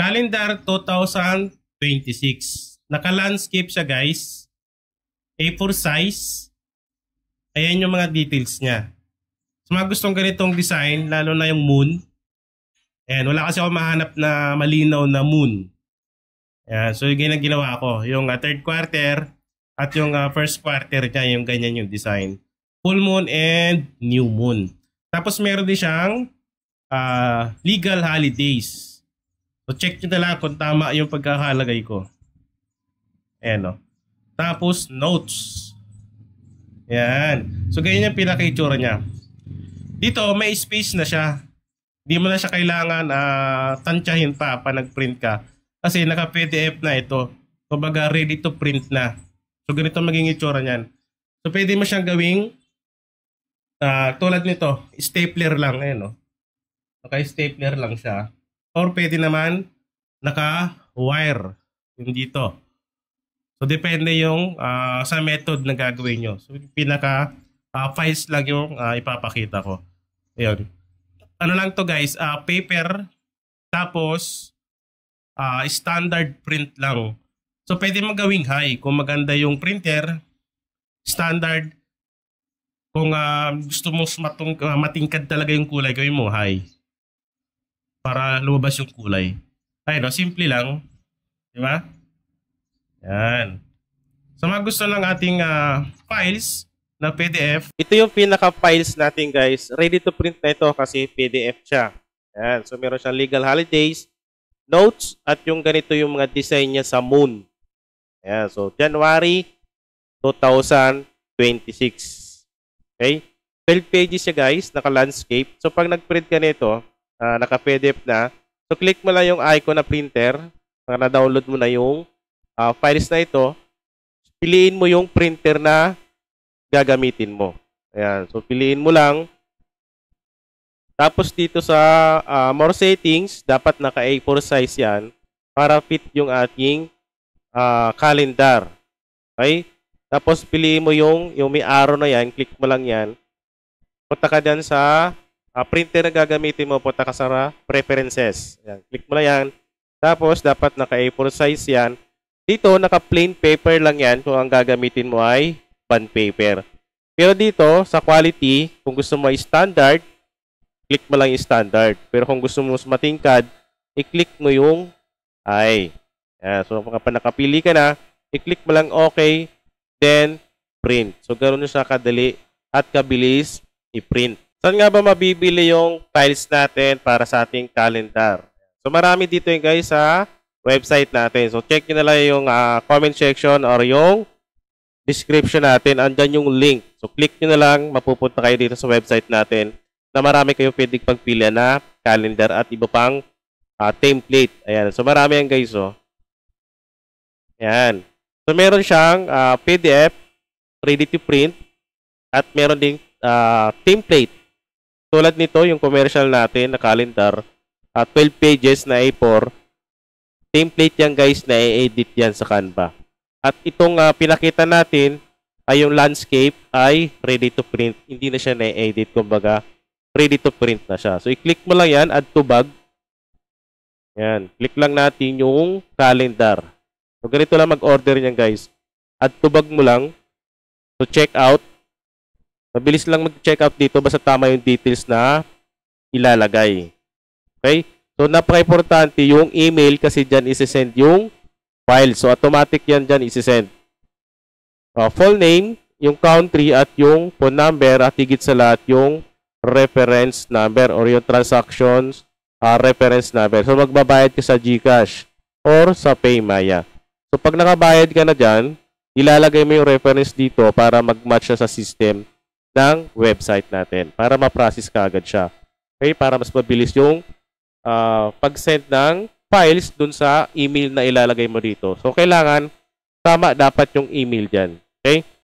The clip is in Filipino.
Calendar 2026. Naka-landscape siya guys. A4 size. Ayan yung mga details niya. So mga gustong ganitong design, lalo na yung moon. Ayan, wala kasi ako mahanap na malinaw na moon. Ayan, so yung ginawa ko. Yung third quarter at yung first quarter niya, yung ganyan yung design. Full moon and new moon. Tapos meron din siyang legal holidays. So check nyo na lang kung tama yung pagkakalagay ko. Ayan o. Tapos notes. Ayan. So ganyan yung pinaka-itsura niya. Dito may space na siya. Hindi mo na siya kailangan tansyahin pa nag-print ka. Kasi naka-PDF na ito. Kumbaga ready to print na. So ganito maging itsura niyan. So pwede mo siyang gawing tulad nito, stapler lang. Ayan o. Naka-stapler lang siya. Or pwede naman naka-wire yung dito. So depende yung sa method na gagawin nyo. So pinaka files lang yung ipapakita ko. Ayun. Ano lang to guys, paper tapos standard print lang. So pwede mo gawing high kung maganda yung printer. Standard kung gusto mo matingkad talaga yung kulay, gawin mo high. Para lumabas yung kulay. Ayun, simple lang. Di ba? Yan. So mga gusto ng ating files na PDF. Ito yung pinaka-files natin guys. Ready to print na ito kasi PDF siya. Yan. So meron siyang legal holidays, notes, at yung ganito yung mga design niya sa moon. Yan. So January 2026. Okay? 12 pages siya guys. Naka-landscape. So pag nag-print ka nito, naka-PDF na. So, click mo lang yung icon na printer. Na-download mo na yung files na ito. Piliin mo yung printer na gagamitin mo. Ayan. So, piliin mo lang. Tapos, dito sa more settings, dapat naka A4 size yan para fit yung ating calendar. Okay? Tapos, piliin mo yung may arrow na yan. Click mo lang yan. Punta ka dyan sa printer na gagamitin mo, punta ka sa preferences. Ayan, click mo na yan. Tapos, dapat naka A4 size yan. Dito, naka plain paper lang yan kung ang gagamitin mo ay bond paper. Pero dito, sa quality, kung gusto mo ay standard, click mo lang yung standard. Pero kung gusto mo matingkad, i-click mo yung I. Ayan, so, kapag nakapili ka na, i-click mo lang OK, then print. So, ganoon siya kadali at kabilis i-print. Saan nga ba mabibili yung files natin para sa ating calendar? So, marami dito yung guys sa website natin. So, check nyo na lang yung comment section or yung description natin. Andyan yung link. So, click nyo na lang. Mapupunta kayo dito sa website natin na marami kayong pwedeng pagpili na calendar at iba pang template. Ayan. So, marami yan guys. Oh. Ayan. So, meron siyang PDF, ready to print, at meron ding template. Tulad nito, yung commercial natin na calendar, 12 pages na A4, template yan guys na i-edit yan sa Canva. At itong pinakita natin ay yung landscape ay ready to print. Hindi na siya na-edit, kumbaga ready to print na siya. So, i-click mo lang yan, add to bag. Yan, click lang natin yung calendar. So, ganito lang mag-order niyan guys. Add to bag mo lang. So, check out. Mabilis lang mag-check out dito basta tama yung details na ilalagay. Okay? So, napaka-importante yung email kasi dyan isi-send yung file. So, automatic yan dyan isi-send. Full name, yung country at yung phone number at higit sa lahat yung reference number or yung transactions reference number. So, magbabayad ka sa GCash or sa Paymaya. So, pag nakabayad ka na dyan, ilalagay mo yung reference dito para mag-match siya sa system ng website natin para ma-process ka agad siya. Okay? Para mas mabilis yung pag-send ng files dun sa email na ilalagay mo dito. So, kailangan tama dapat yung email dyan. Okay?